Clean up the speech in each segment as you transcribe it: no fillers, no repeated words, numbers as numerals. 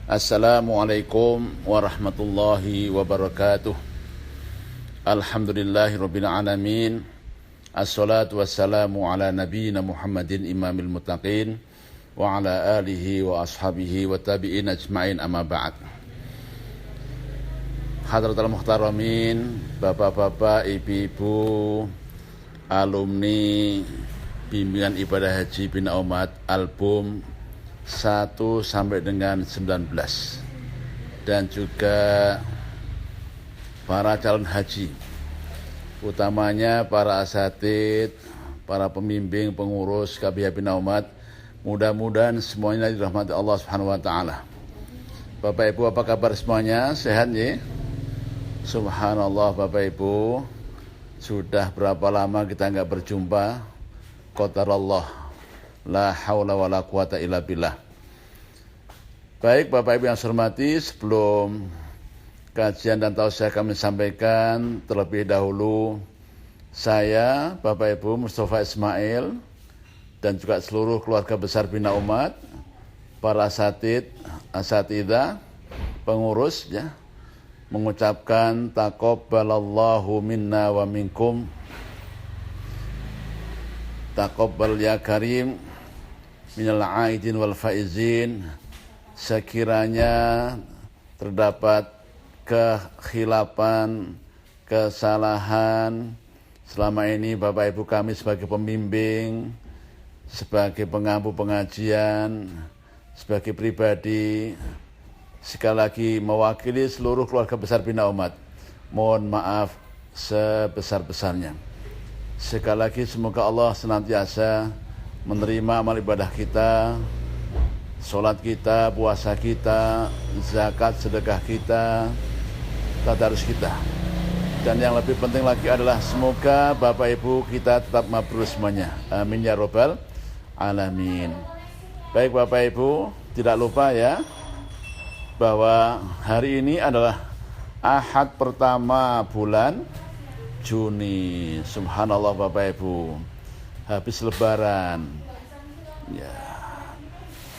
Assalamualaikum warahmatullahi wabarakatuh. Alhamdulillahirabbil alamin. Assalatu wassalamu ala nabiyyina Muhammadin imamil muttaqin wa ala alihi wa ashabihi wa tabi'in ajma'in, amma ba'd. Hadratul muhtaramin, bapak-bapak, ibu-ibu, alumni bimbingan ibadah haji Bina Umat album 1 sampai dengan 19, dan juga para calon haji, utamanya para asatid, para pembimbing, pengurus KBH Bina Umat. Mudah-mudahan semuanya dirahmati Allah Subhanahu wa taala. Bapak Ibu, apa kabar semuanya? Sehat ya? Subhanallah Bapak Ibu, sudah berapa lama kita enggak berjumpa? Qadarullah, la haula wala quwata illa billah. Baik Bapak Ibu yang saya hormati, sebelum kajian dan tausiah kami sampaikan, terlebih dahulu saya Bapak Ibu Mustafa Ismail dan juga seluruh keluarga besar Bina Umat, para asatid, asatidah, pengurus ya, mengucapkan taqabbalallahu minna wa minkum. Taqabbal ya karim minal aidin wal faizin. Sekiranya terdapat kekhilafan, kesalahan selama ini Bapak Ibu kami sebagai pembimbing, sebagai pengampu pengajian, sebagai pribadi, sekali lagi mewakili seluruh keluarga besar Bina Umat, mohon maaf sebesar-besarnya. Sekali lagi semoga Allah senantiasa menerima amal ibadah kita, sholat kita, puasa kita, zakat, sedekah kita, tadarus kita. Dan yang lebih penting lagi adalah semoga Bapak Ibu kita tetap mabrur semuanya. Amin ya robbal alamin. Baik Bapak Ibu, tidak lupa ya bahwa hari ini adalah Ahad pertama bulan Juni. Subhanallah Bapak Ibu, habis lebaran ya.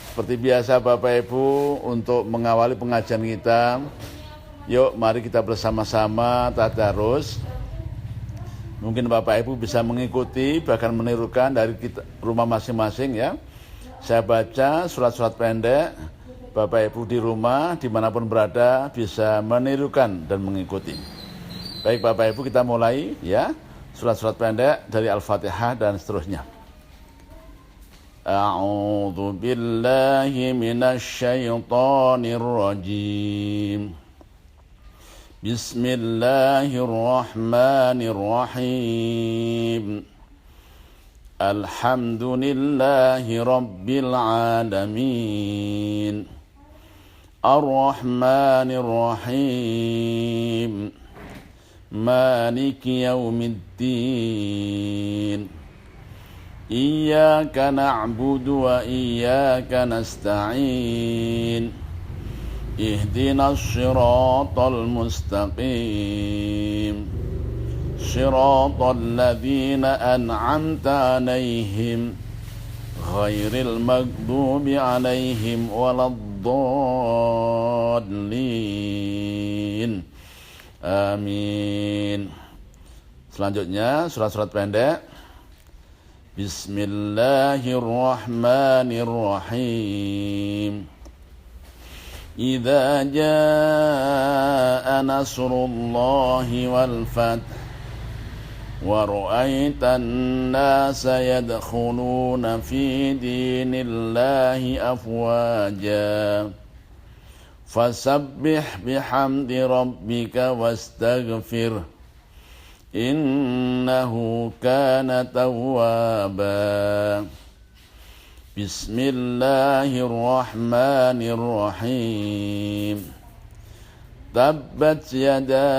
Seperti biasa Bapak Ibu, untuk mengawali pengajian kita, yuk mari kita bersama-sama tadarus. Mungkin Bapak Ibu bisa mengikuti, bahkan menirukan dari kita, rumah masing-masing ya. Saya baca surat-surat pendek, Bapak Ibu di rumah dimanapun berada bisa menirukan dan mengikuti. Baik Bapak Ibu, kita mulai ya, surat-surat pendek dari Al-Fatihah dan seterusnya. A'udzu billahi minasy syaithanir rajim. Bismillahirrahmanirrahim. Alhamdulillahi rabbil alamin. Ar-Rahmanir Rahim. Maliki yaumiddin. Iyyaka na'budu wa iyyaka nasta'in. Ihdinas siratal mustaqim. Siratal ladzina an'amta 'alaihim ghairil maghdubi 'alaihim waladdallin. Amin. Selanjutnya surat-surat pendek. Bismillahirrahmanirrahim. Idza jaa nasrullahi wal fath wa ra'aitan nasa yadkhuluna fi dinillahi afwaja. Fasabbih bihamdi rabbika wastaghfir. Innahu kana tawwaba. Bismillahirrahmanirrahim. Tabbat yada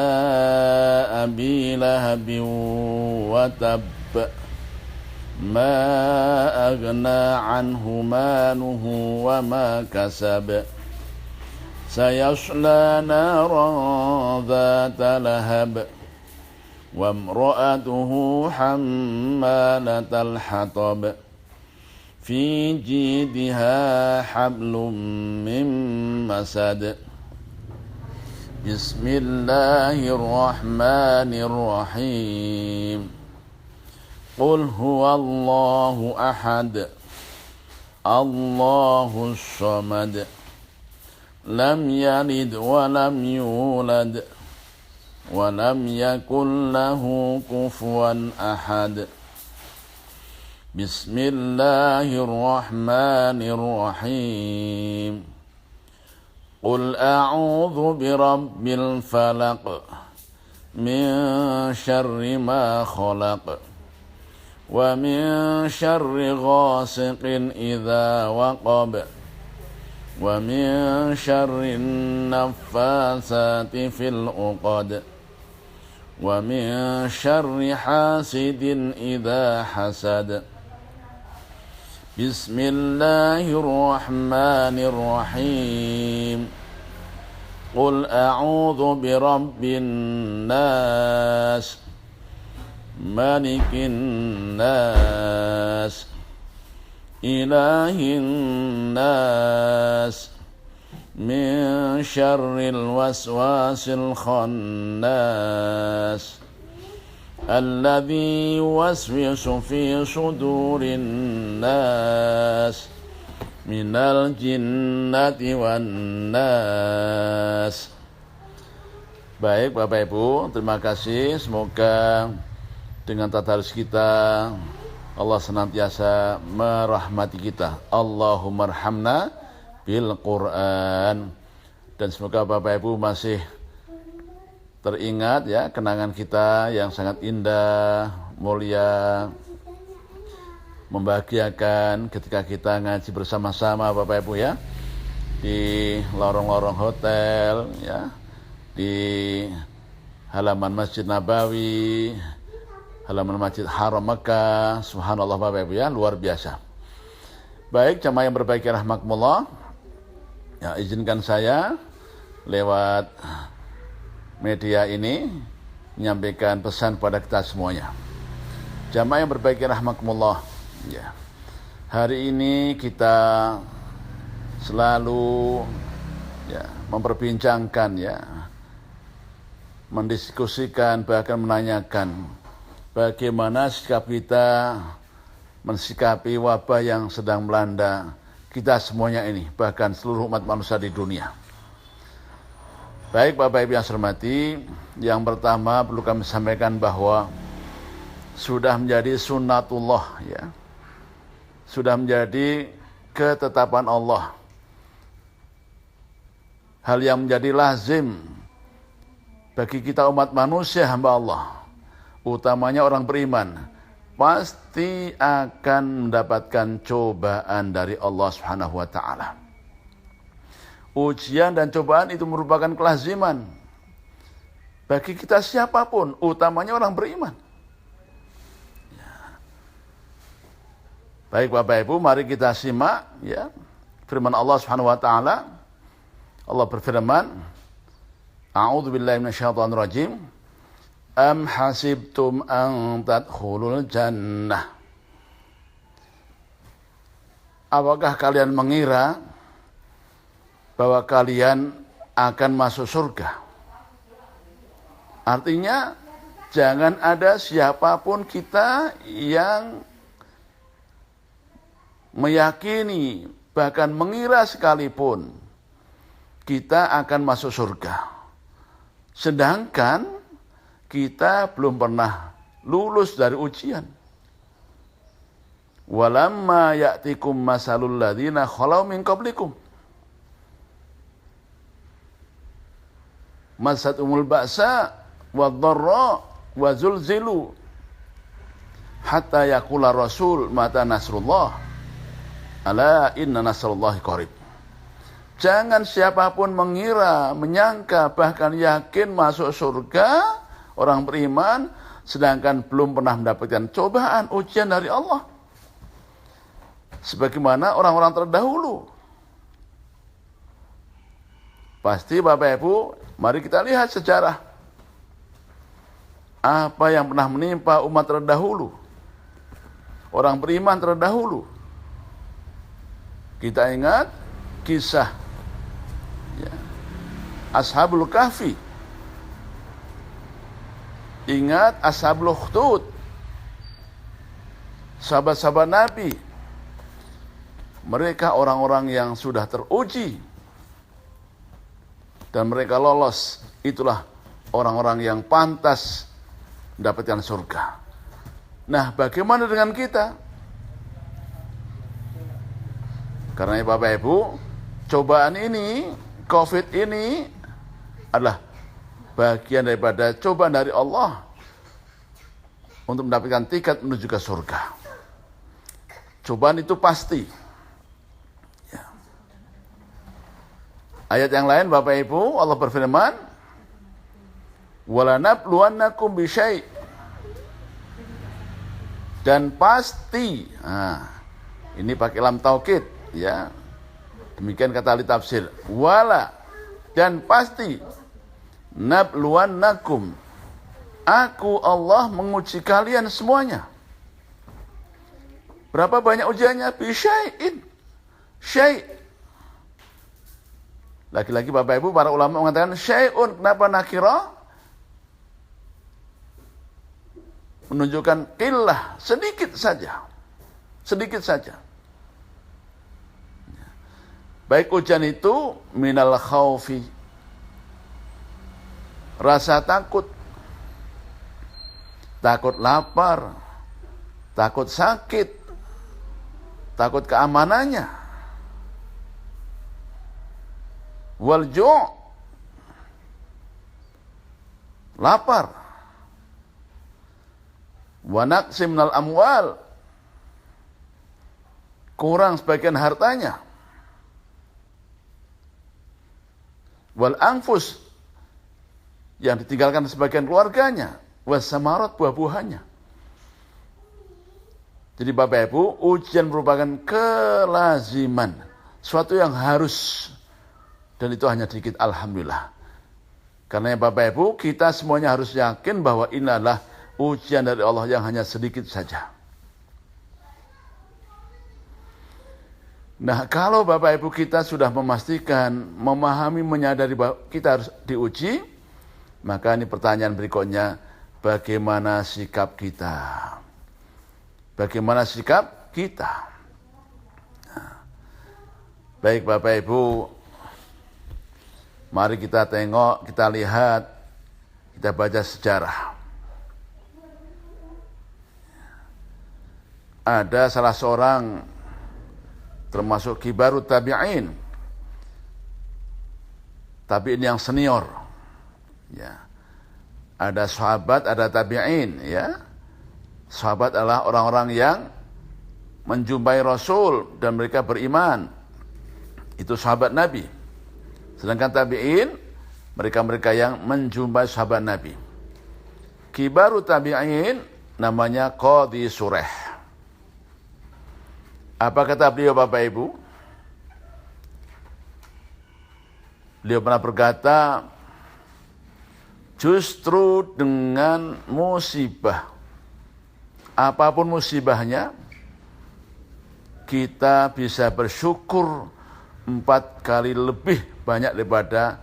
abi lahabin wa tabb. Ma aghna anhu maluhu wa ma kasab. Sayasla naran dhata lahab. وامرأته حمالة الحطب في جيدها حبل من مسد بسم الله الرحمن الرحيم قل هو الله أحد الله الصمد لم يلد ولم يولد ولم يكن له كفوا أحد بسم الله الرحمن الرحيم قل أعوذ برب الفلق من شر ما خلق ومن شر غاسق إذا وقب ومن شر النفاثات في العقد ومن شر حاسد إذا حسد بسم الله الرحمن الرحيم قل أعوذ برب الناس ملك الناس إله الناس من شر الوسواس الخناس الذي يوسوس في صدور الناس من الجنة والناس. Baik Bapak Ibu, terima kasih. Semoga dengan tadarus kita Allah senantiasa merahmati kita. Allahumma arhamna bil Quran. Dan semoga Bapak Ibu masih teringat ya kenangan kita yang sangat indah, mulia, membahagiakan ketika kita ngaji bersama-sama Bapak Ibu ya, di lorong-lorong hotel ya, di halaman Masjid Nabawi, halaman Masjid Haram Mekah. Subhanallah Bapak Ibu ya, luar biasa. Baik, jamaah yang berbahagia rahmatullah, ya izinkan saya lewat media ini menyampaikan pesan kepada kita semuanya. Jamaah yang berbahagia rahmatullah, ya. Hari ini kita selalu ya memperbincangkan ya, mendiskusikan bahkan menanyakan bagaimana sikap kita mensikapi wabah yang sedang melanda kita semuanya ini, bahkan seluruh umat manusia di dunia. Baik Bapak Ibu yang saya hormati, yang pertama perlu kami sampaikan bahwa sudah menjadi sunnatullah ya, sudah menjadi ketetapan Allah, hal yang menjadi lazim bagi kita umat manusia hamba Allah, utamanya orang beriman, pasti akan mendapatkan cobaan dari Allah Subhanahu wa taala. Ujian dan cobaan itu merupakan kelaziman bagi kita siapapun, utamanya orang beriman. Ya. Baik Bapak Ibu, mari kita simak ya firman Allah Subhanahu wa taala. Allah berfirman, A'udzu billahi minasyaitonir rajim. Am hasibtum an tadkhulul jannah. Apakah kalian mengira bahwa kalian akan masuk surga? Artinya jangan ada siapapun kita yang meyakini, bahkan mengira sekalipun kita akan masuk surga, sedangkan kita belum pernah lulus dari ujian. Walamma ya'tikum masalul ladzina khalau min qablikum masatumul ba'sa wadh-dharra wa zulzilu hatta yaqula rasul mata nasrullah ala inna nasrullahi qarib. Jangan siapapun mengira, menyangka, bahkan yakin masuk surga orang beriman sedangkan belum pernah mendapatkan cobaan, ujian dari Allah sebagaimana orang-orang terdahulu. Pasti Bapak Ibu, mari kita lihat sejarah apa yang pernah menimpa umat terdahulu, orang beriman terdahulu. Kita ingat kisah ya, Ashabul Kahfi. Ingat Ashabul Ukhdud, sahabat-sahabat Nabi. Mereka orang-orang yang sudah teruji dan mereka lolos. Itulah orang-orang yang pantas mendapatkan surga. Nah, bagaimana dengan kita? Karena Bapak Ibu, cobaan ini, COVID ini adalah bagian daripada cobaan dari Allah untuk mendapatkan tiket menuju ke surga. Cobaan itu pasti. Ya. Ayat yang lain Bapak Ibu, Allah berfirman, "Walanabluwannakum bisyai'." Dan pasti. Nah, ini pakai lam taukid, ya. Demikian kata ahli tafsir. Wala, dan pasti, nabluwannakum, aku Allah menguji kalian semuanya. Berapa banyak ujiannya? Bisyai'in. Syai'. Lagi-lagi Bapak Ibu, para ulama mengatakan syai'un. Kenapa nakira? Menunjukkan qillah, sedikit saja. Sedikit saja. Baik ujian itu minal khaufi, rasa takut, takut lapar, takut sakit, takut keamanannya. Wal ju', lapar. Wa naqsi minal amwal, kurang sebagian hartanya. Wal anfus, yang ditinggalkan sebagian keluarganya. Was samarat, buah-buahannya. Jadi Bapak Ibu, ujian merupakan kelaziman, suatu yang harus, dan itu hanya sedikit, alhamdulillah. Karena Bapak Ibu, kita semuanya harus yakin bahwa ini adalah ujian dari Allah yang hanya sedikit saja. Nah, kalau Bapak Ibu kita sudah memastikan, memahami, menyadari bahwa kita harus diuji, maka ini pertanyaan berikutnya, bagaimana sikap kita? Bagaimana sikap kita? Nah, baik Bapak Ibu, mari kita tengok, kita lihat, kita baca sejarah. Ada salah seorang termasuk kibarut tabi'in, tabi'in yang senior, ya. Ada sahabat, ada tabi'in, ya. Sahabat adalah orang-orang yang menjumpai Rasul dan mereka beriman. Itu sahabat Nabi. Sedangkan tabi'in, mereka-mereka yang menjumpai sahabat Nabi. Kibarut tabi'in namanya Qadhi Sureh. Apa kata beliau Bapak Ibu? Beliau pernah berkata, justru dengan musibah, apapun musibahnya, kita bisa bersyukur 4 kali lebih banyak daripada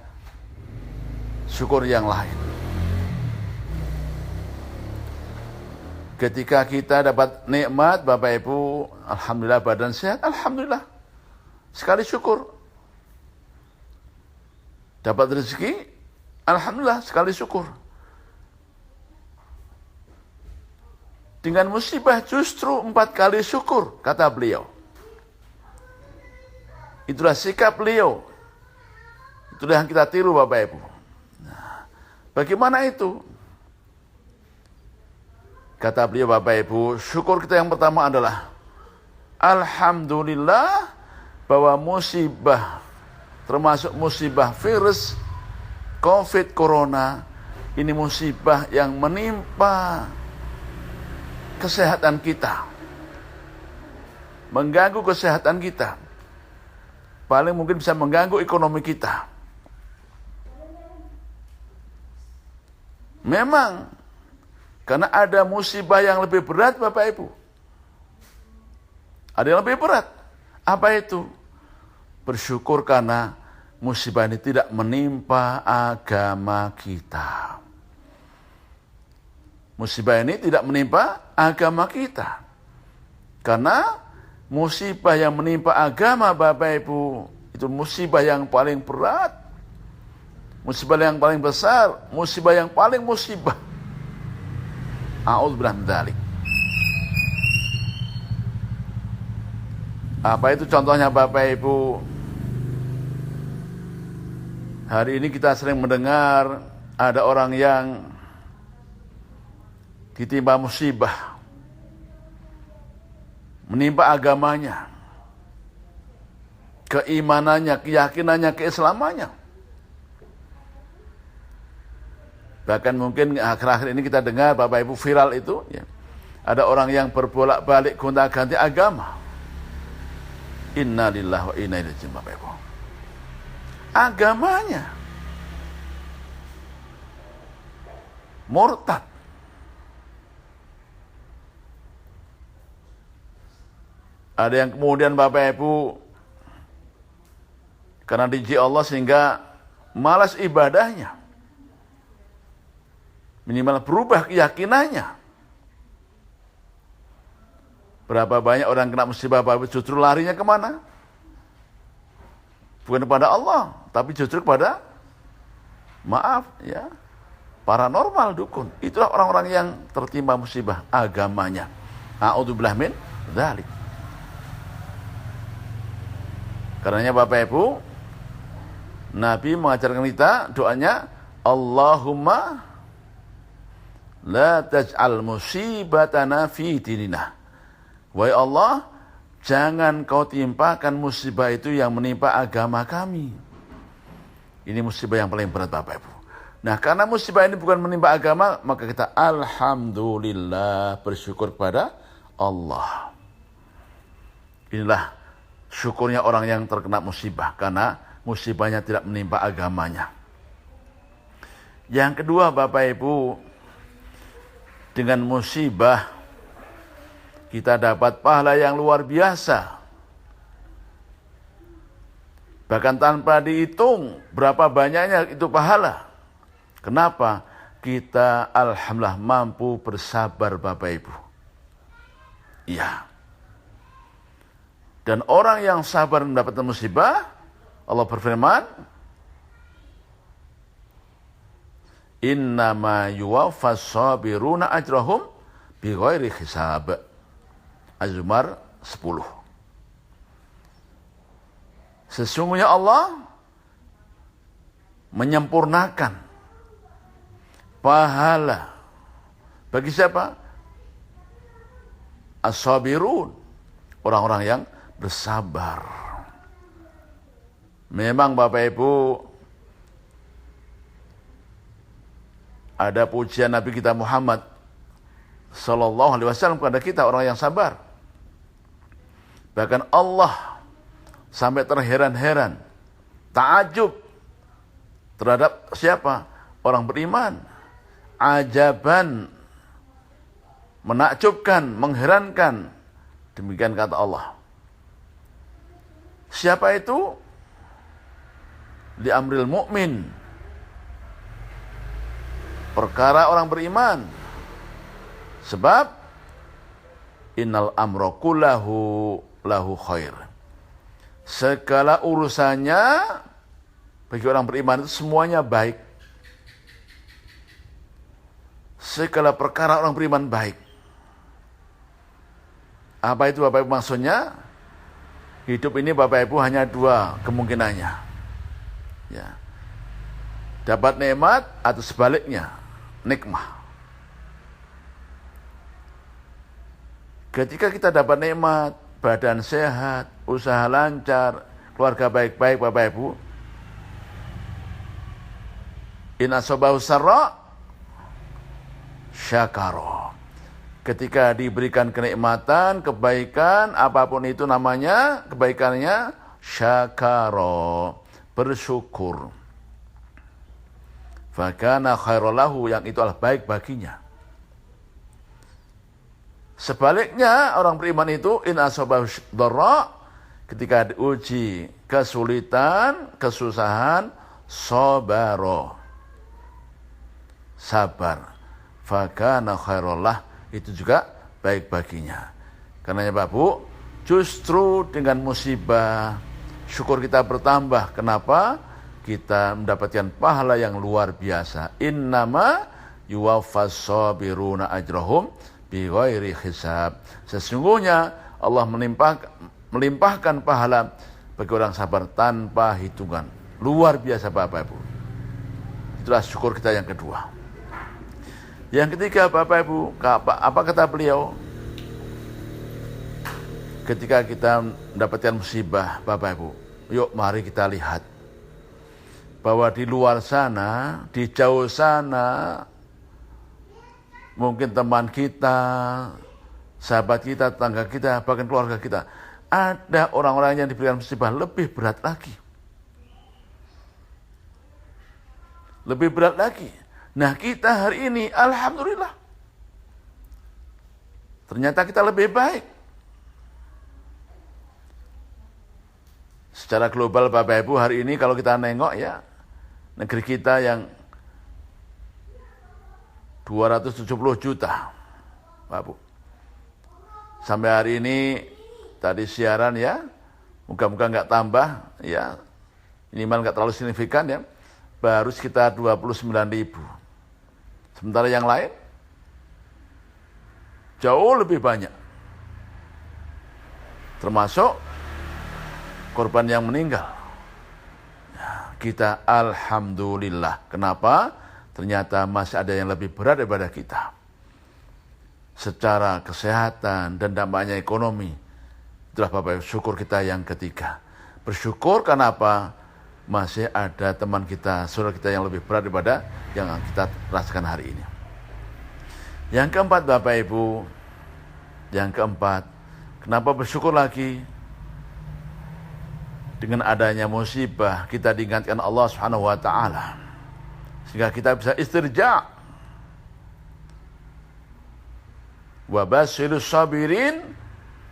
syukur yang lain. Ketika kita dapat nikmat, Bapak Ibu, alhamdulillah badan sehat, alhamdulillah. Sekali syukur. Dapat rezeki, alhamdulillah, sekali syukur. Dengan musibah justru 4 kali syukur, kata beliau. Itulah sikap beliau. Itulah yang kita tiru Bapak Ibu. Nah, bagaimana itu? Kata beliau Bapak Ibu, syukur kita yang pertama adalah alhamdulillah bahwa musibah, termasuk musibah virus COVID Corona, ini musibah yang menimpa kesehatan kita, mengganggu kesehatan kita, paling mungkin bisa mengganggu ekonomi kita. Memang karena ada musibah yang lebih berat Bapak Ibu. Ada yang lebih berat. Apa itu? bersyukur karena musibah ini tidak menimpa agama kita. Musibah ini tidak menimpa agama kita. Karena musibah yang menimpa agama Bapak Ibu, itu musibah yang paling berat. Musibah yang paling besar, musibah yang paling musibah. A'udzubillah min dzalik. Apa itu contohnya Bapak Ibu? Hari ini kita sering mendengar ada orang yang ditimpa musibah, menimpa agamanya, keimanannya, keyakinannya, keislamannya. Bahkan mungkin akhir-akhir ini kita dengar Bapak Ibu viral itu, ya, ada orang yang berbolak-balik gonta-ganti agama. Inna lillahi wa inna ilaihi raji'un Bapak Ibu. Agamanya murtad. Ada yang kemudian Bapak Ibu karena diuji Allah sehingga malas ibadahnya. Minimal berubah keyakinannya. Berapa banyak orang kena musibah Bapak Ibu justru larinya kemana? Bukan kepada Allah, tapi justru kepada, maaf ya, paranormal, dukun. Itulah orang-orang yang tertimpa musibah agamanya. A'udzubillah min dzalik. Karenanya Bapak Ibu, Nabi mengajarkan kita doanya, Allahumma la taj'al musibatana fi dinina. Wahai Allah, jangan kau timpakan musibah itu yang menimpa agama kami. Ini musibah yang paling berat Bapak Ibu. Nah, karena musibah ini bukan menimpa agama, maka kita alhamdulillah bersyukur kepada Allah. Inilah syukurnya orang yang terkena musibah, karena musibahnya tidak menimpa agamanya. Yang kedua Bapak Ibu, dengan musibah kita dapat pahala yang luar biasa. Bahkan tanpa dihitung berapa banyaknya itu pahala. Kenapa? Kita alhamdulillah mampu bersabar Bapak Ibu. Iya. Dan orang yang sabar mendapatkan musibah, Allah berfirman, innama yuwaffas sabiruna ajrahum bighairi hisab. Az-Zumar 10. Sesungguhnya Allah menyempurnakan pahala bagi siapa? As-sabirun, orang-orang yang bersabar. Memang Bapak Ibu, ada pujian Nabi kita Muhammad sallallahu alaihi wasallam kepada kita orang yang sabar. Bahkan Allah sampai terheran-heran, ta'ajub terhadap siapa? Orang beriman. Ajaban, menakjubkan, mengherankan. Demikian kata Allah. Siapa itu? Li amril mu'min. Perkara orang beriman. Sebab innal amra kullahu lahu khair. Segala urusannya bagi orang beriman itu semuanya baik. Segala perkara orang beriman baik. Apa itu Bapak Ibu maksudnya? Hidup ini Bapak Ibu hanya dua kemungkinannya. Ya. Dapat nikmat atau sebaliknya, nikmah. Ketika kita dapat nikmat, badan sehat, usaha lancar, keluarga baik-baik Bapak Ibu, in asobahu sarra syakaro. Ketika diberikan kenikmatan, kebaikan, apapun itu namanya, kebaikannya syakaro, bersyukur. Fakana khairolahu, yang itu adalah baik baginya. Sebaliknya orang beriman itu in asobahu dharra, ketika diuji kesulitan, kesusahan, sabaro, sabar. Fakana khairullah, itu juga baik baginya. Karenanya Bapak Bu, justru dengan musibah syukur kita bertambah. Kenapa? Kita mendapatkan pahala yang luar biasa. Innama yuwaffas sabiruna ajrahum bighairi hisab. Sesungguhnya Allah melimpahkan pahala bagi orang sabar tanpa hitungan. Luar biasa Bapak Ibu. Itulah syukur kita yang kedua. Yang ketiga Bapak Ibu, apa kata beliau? Ketika kita mendapatkan musibah Bapak Ibu, yuk mari kita lihat bahwa di luar sana, di jauh sana, mungkin teman kita, sahabat kita, tetangga kita, bahkan keluarga kita, ada orang-orang yang diberikan musibah lebih berat lagi. Lebih berat lagi. Nah kita hari ini, alhamdulillah, ternyata kita lebih baik. Secara global Bapak Ibu, hari ini kalau kita nengok ya, negeri kita yang 270 juta, Pak Bu. Sampai hari ini, tadi siaran ya, moga-moga nggak tambah ya, minimal nggak terlalu signifikan ya, baru sekitar 29 ribu. Sementara yang lain, jauh lebih banyak. Termasuk korban yang meninggal. Kita alhamdulillah. Kenapa? Ternyata masih ada yang lebih berat daripada kita. Secara kesehatan dan dampaknya ekonomi. Itulah Bapak Ibu, syukur kita yang ketiga. Bersyukur kenapa? Masih ada teman kita, saudara kita yang lebih berat daripada yang kita rasakan hari ini. Yang keempat Bapak Ibu, kenapa bersyukur lagi? Dengan adanya musibah kita diingatkan Allah Subhanahu wa taala sehingga kita bisa istirja. Wa basyirus sabirin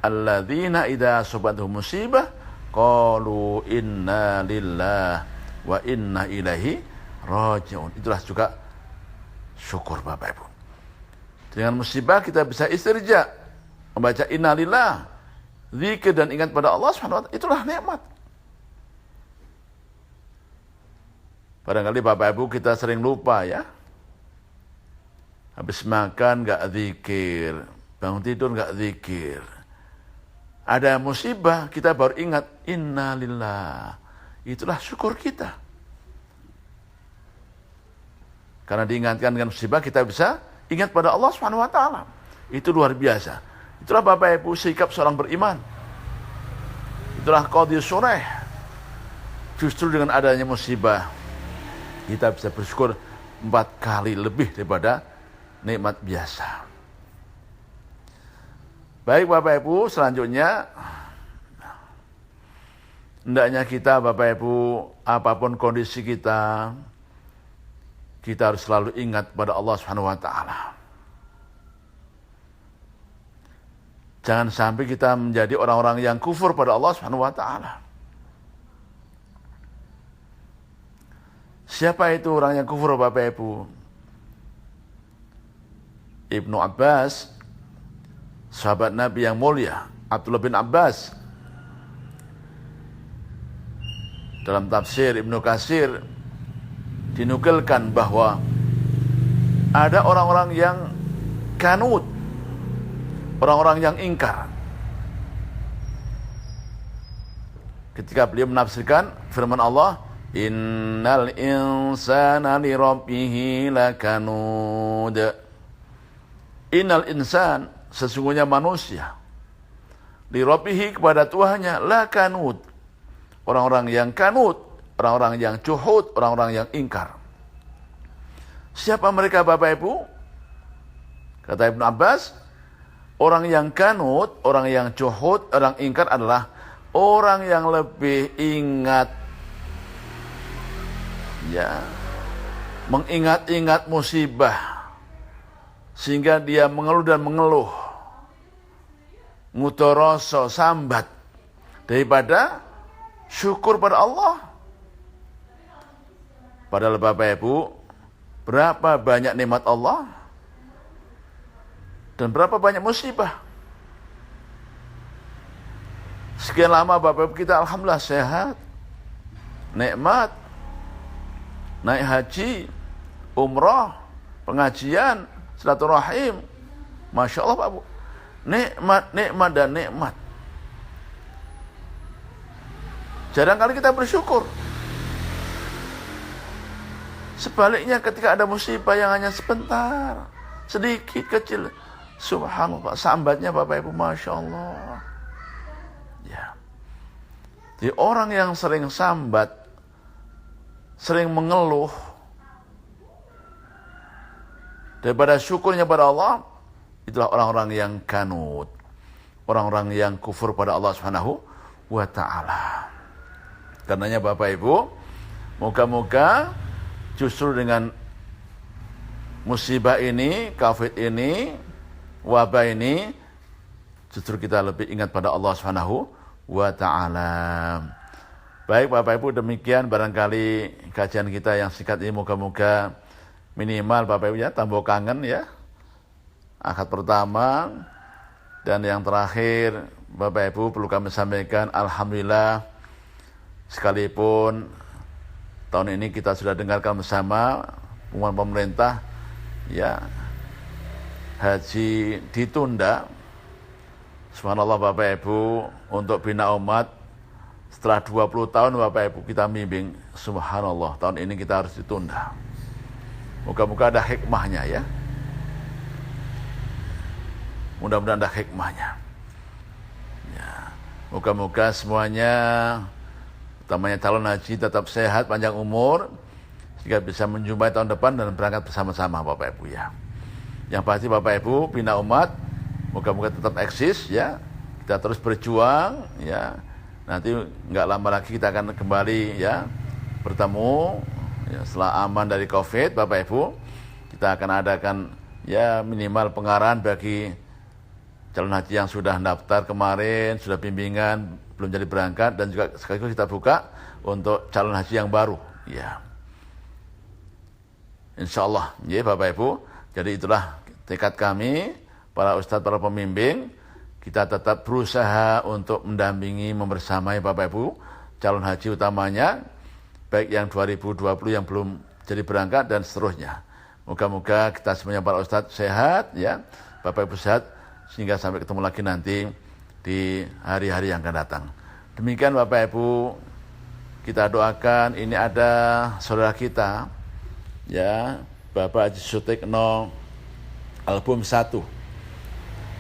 alladzina idza asabatuhum musibah qalu inna lillahi wa inna ilaihi raji'un. Itulah juga syukur Bapak Ibu. Dengan musibah kita bisa istirja, membaca innalillah, zikir dan ingat pada Allah Subhanahu wa taala. Itulah nikmat. Barangkali Bapak Ibu kita sering lupa ya. Habis makan enggak zikir, bangun tidur enggak zikir. Ada musibah, kita baru ingat, innalillah. Itulah syukur kita. Karena diingatkan dengan musibah, kita bisa ingat pada Allah Subhanahu wa taala. Itu luar biasa. Itulah Bapak Ibu sikap seorang beriman. Itulah qadhiyus surah. Justru dengan adanya musibah, kita bisa bersyukur 4 kali lebih daripada nikmat biasa. Baik Bapak Ibu, selanjutnya hendaknya kita Bapak Ibu, apapun kondisi kita harus selalu ingat pada Allah Subhanahu wa taala. Jangan sampai kita menjadi orang-orang yang kufur pada Allah Subhanahu wa taala. Siapa itu orang yang kufur Bapak Ibu? Ibnu Abbas, sahabat Nabi yang mulia, Abdullah bin Abbas, dalam tafsir Ibnu Katsir dinukilkan bahwa ada orang-orang yang kanut, orang-orang yang ingkar. Ketika beliau menafsirkan firman Allah, innal insana li rabbih lakanud. Innal insan, sesungguhnya manusia, li rabbih, kepada Tuhannya, lakanud, orang-orang yang kanut, orang-orang yang juhud, orang-orang yang ingkar. Siapa mereka Bapak Ibu? Kata Ibnu Abbas, orang yang kanut, orang yang juhud, orang ingkar adalah orang yang lebih ingat, ya, mengingat-ingat musibah sehingga dia mengeluh dan mengeluh, ngutoroso, sambat, daripada syukur pada Allah. Padahal Bapak Ibu, berapa banyak nikmat Allah dan berapa banyak musibah. Sekian lama Bapak Ibu kita alhamdulillah sehat, nikmat, naik haji, umrah, pengajian, silaturahim. Masya Allah Pak Bu, nikmat, nikmat dan nikmat. Jarang kali kita bersyukur. Sebaliknya ketika ada musibah yang hanya sebentar, sedikit, kecil, subhanallah, sambatnya Bapak Ibu, Masya Allah. Ya. Jadi orang yang sering sambat, sering mengeluh, daripada syukurnya pada Allah, itulah orang-orang yang kanut, orang-orang yang kufur pada Allah Subhanahu wa Ta'ala. Karenanya Bapak Ibu, moga-moga justru dengan musibah ini, COVID ini, wabah ini, justru kita lebih ingat pada Allah Subhanahu wa Ta'ala. Baik Bapak Ibu, demikian barangkali kajian kita yang singkat ini, moga-moga minimal Bapak Ibu ya tambah kangen ya. Akad pertama dan yang terakhir Bapak Ibu perlu kami sampaikan, alhamdulillah, sekalipun tahun ini kita sudah dengarkan bersama pengumuman pemerintah ya, haji ditunda. Subhanallah Bapak Ibu, untuk bina umat setelah 20 tahun Bapak Ibu kita bimbing, subhanallah tahun ini kita harus ditunda. Moga-moga ada hikmahnya ya. Mudah-mudahan ada hikmahnya. Ya. Moga-moga semuanya, utamanya calon haji, tetap sehat, panjang umur, sehingga bisa menjumpai tahun depan dan berangkat bersama-sama Bapak Ibu ya. Yang pasti Bapak Ibu, bina umat, moga-moga tetap eksis ya. Kita terus berjuang ya. Nanti nggak lama lagi kita akan kembali ya bertemu ya, setelah aman dari COVID Bapak Ibu. Kita akan adakan ya minimal pengarahan bagi calon haji yang sudah daftar kemarin, sudah bimbingan, belum jadi berangkat, dan juga sekaligus kita buka untuk calon haji yang baru ya. Insyaallah ya Bapak Ibu. Jadi itulah tekad kami para ustadz, para pembimbing. Kita tetap berusaha untuk mendampingi, membersamai Bapak Ibu calon haji utamanya, baik yang 2020 yang belum jadi berangkat dan seterusnya. Moga-moga kita semuanya para ustadz sehat ya, Bapak Ibu sehat, sehingga sampai ketemu lagi nanti di hari-hari yang akan datang. Demikian Bapak Ibu, kita doakan. Ini ada saudara kita ya, Bapak Haji Sutikno, album 1.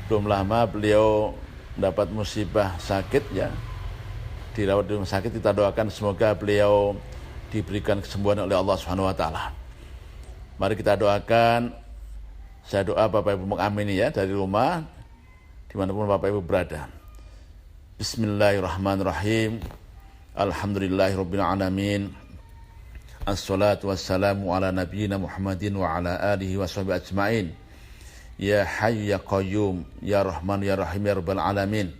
Belum lama beliau mendapat musibah sakit ya, dirawat di rumah sakit. Kita doakan semoga beliau diberikan kesembuhan oleh Allah Subhanahu wa Ta'ala. Mari kita doakan. Saya doa Bapak Ibu mengamini ya dari rumah, dimanapun Bapak Ibu berada. Bismillahirrahmanirrahim. Alhamdulillahirabbil alamin. Assalatu wassalamu ala nabiyyina Muhammadin wa ala alihi washabihi ajmain. Ya Hayyu ya Qayyum, ya Rahman ya Rahim ya Rabbal alamin.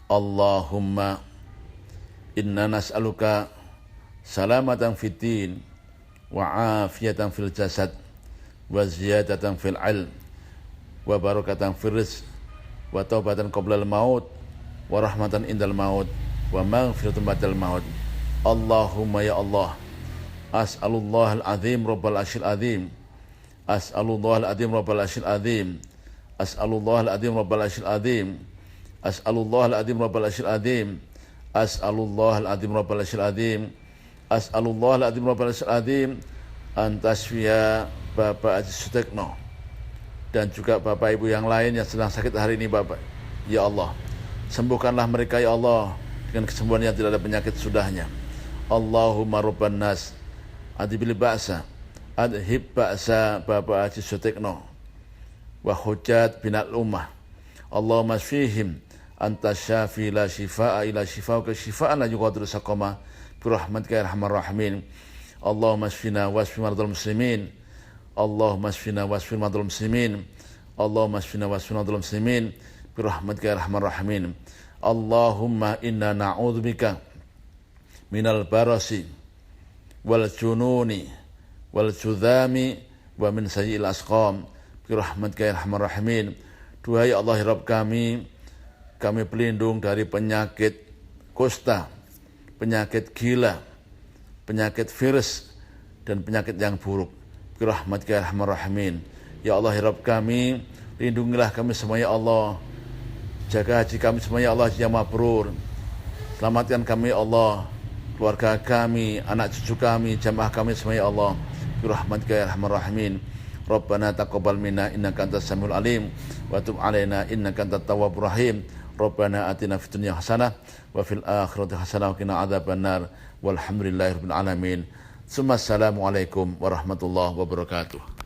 Allahumma inna nas'aluka salamatan fid din wa afiyatan fil jasad wa ziyadatan fil ilm wa barakatan fil rizq wa taubatan qoblal maut wa rahmatan indal maut wa maghfiratan ba'dal maut. Allahumma ya Allah, as'alullahal azim rabbal arsyil azim, as'alullahal azim rabbal arsyil azim, as'alullahal azim rabbal arsyil azim, as'alullahal azim rabbal arsyil azim, as'alullahal azim rabbal arsyil azim, as'alullahal azim rabbal arsyil azim, antasfiya Bapak Haji Sutikno dan juga Bapak Ibu yang lain yang sedang sakit hari ini Bapak. Ya Allah, sembuhkanlah mereka ya Allah dengan kesembuhan yang tidak ada penyakit sudahnya. Allahumma rabban nas adhibil ba'sa adhib ba'sa Bapak Haji Sutikno wa hujat binal ummah. Allahumma shfihim anta syafi la shifaa ila shifauka shifaan la yughadiru saqama bi rahmatika ya arhamar rahimin. Allahumma shfina wasfi mardal muslimin. Allahumma shfina wasfi mardal muslimin. Allahumma shfina wasfi mardal muslimin bi rahmatika ya arhamar rahimin. Allahumma inna na'udzubika minal barasi wal jununi wal judhami wa min sayyi'il asqam bi rahmatika ya arhamar rahimin. Duhai Allah Rabb kami pelindung dari penyakit kusta, penyakit gila, penyakit virus dan penyakit yang buruk. Bi rahmatika ya arhamar rahimin. Ya Allah Rabb kami, lindungilah kami semua ya Allah. Jaga haji kami semua ya Allah, haji yang mabrur. Selamatkan kami ya Allah, keluarga kami, anak cucu kami, jamaah kami semua ya Allah. Bi rahmatika ya arhamar rahimin. Rabbana taqabbal minna innaka antas samiul alim wa tub alaina innaka antat tawwabur rahim. Rabbana atina fid dunya hasanah wa fil akhirati hasanah wa qina adzabannar. Walhamdulillahirabbil alamin. Assalamualaikum warahmatullahi wabarakatuh.